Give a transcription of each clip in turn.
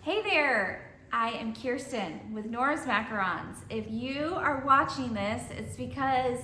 Hey there, I am Kirsten with Nora's Macarons. If you are watching this, it's because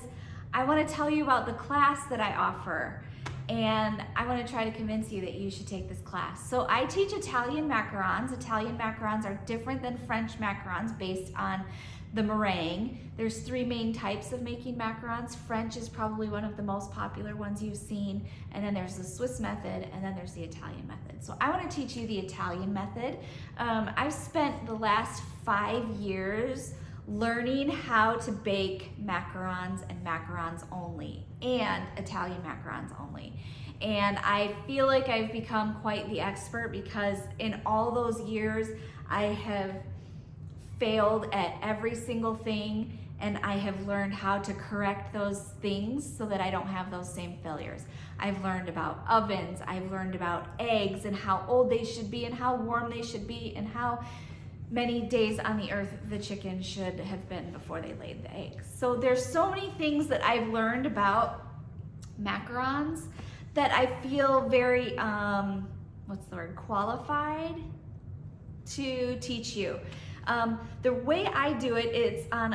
I want to tell you about the class that I offer, and I want to try to convince you that you should take this class. So I teach Italian macarons. Italian macarons are different than French macarons based on the meringue. There's three main types of making macarons. French is probably one of the most popular ones you've seen, and then there's the Swiss method, and then there's the Italian method. So I want to teach you the Italian method. I've spent the last 5 years learning how to bake macarons and macarons only, and Italian macarons only. And I feel like I've become quite the expert because in all those years I have failed at every single thing, and I have learned how to correct those things so that I don't have those same failures. I've learned about ovens, I've learned about eggs and how old they should be and how warm they should be and how many days on the earth the chicken should have been before they laid the eggs. So there's so many things that I've learned about macarons that I feel very, qualified to teach you. The way I do it, it's in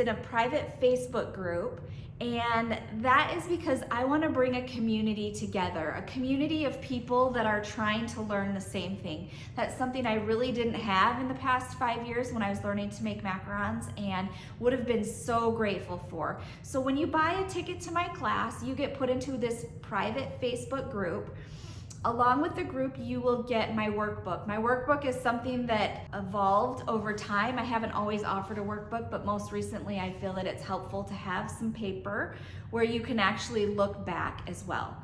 a private Facebook group, and that is because I want to bring a community together, a community of people that are trying to learn the same thing. That's something I really didn't have in the past 5 years when I was learning to make macarons, and would have been so grateful for. So when you buy a ticket to my class, you get put into this private Facebook group. Along with the group, you will get my workbook. My workbook is something that evolved over time. I haven't always offered a workbook, but most recently I feel that it's helpful to have some paper where you can actually look back as well.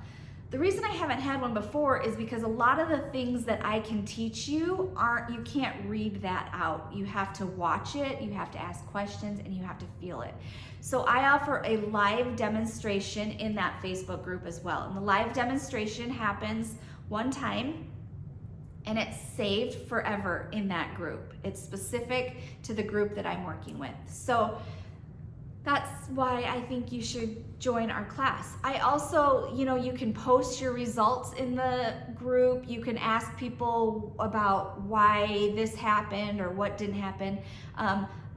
The reason I haven't had one before is because a lot of the things that I can teach you you can't read that out. You have to watch it, you have to ask questions, and you have to feel it. So I offer a live demonstration in that Facebook group as well. And the live demonstration happens one time, and it's saved forever in that group. It's specific to the group that I'm working with. So that's why I think you should join our class. I also, you can post your results in the group. You can ask people about why this happened or what didn't happen.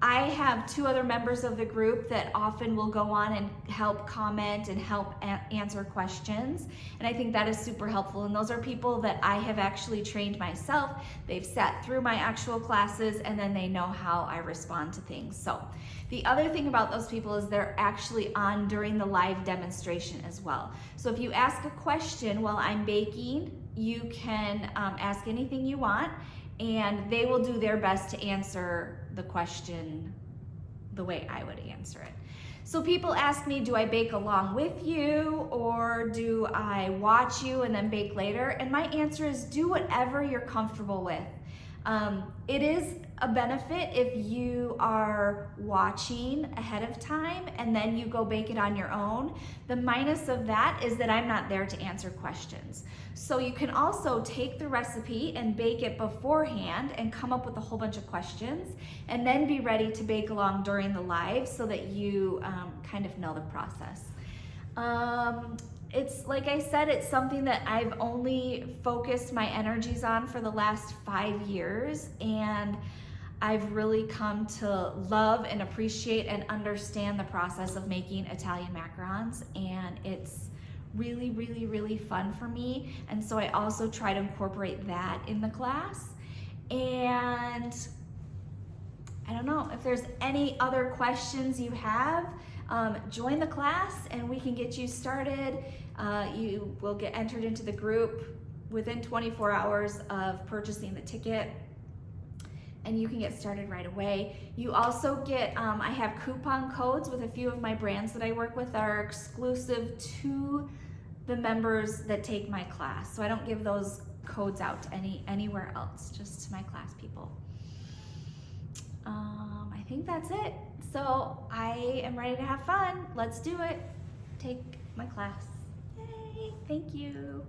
I have 2 other members of the group that often will go on and help comment and help answer questions. And I think that is super helpful. And those are people that I have actually trained myself. They've sat through my actual classes, and then they know how I respond to things. So the other thing about those people is they're actually on during the live demonstration as well. So if you ask a question while I'm baking, you can ask anything you want, and they will do their best to answer the question the way I would answer it. So people ask me, do I bake along with you, or do I watch you and then bake later? And my answer is do whatever you're comfortable with. It is a benefit if you are watching ahead of time and then you go bake it on your own. The minus of that is that I'm not there to answer questions. So you can also take the recipe and bake it beforehand and come up with a whole bunch of questions, and then be ready to bake along during the live so that you kind of know the process. It's like I said, it's something that I've only focused my energies on for the last 5 years, and I've really come to love and appreciate and understand the process of making Italian macarons, and it's really, really, really fun for me. And so I also try to incorporate that in the class. And I don't know if there's any other questions you have. Join the class and we can get you started. You will get entered into the group within 24 hours of purchasing the ticket, and you can get started right away. You also get, I have coupon codes with a few of my brands that I work with that are exclusive to the members that take my class. So I don't give those codes out to anywhere else, just to my class people. I think that's it. So I am ready to have fun. Let's do it. Take my class. Yay, thank you.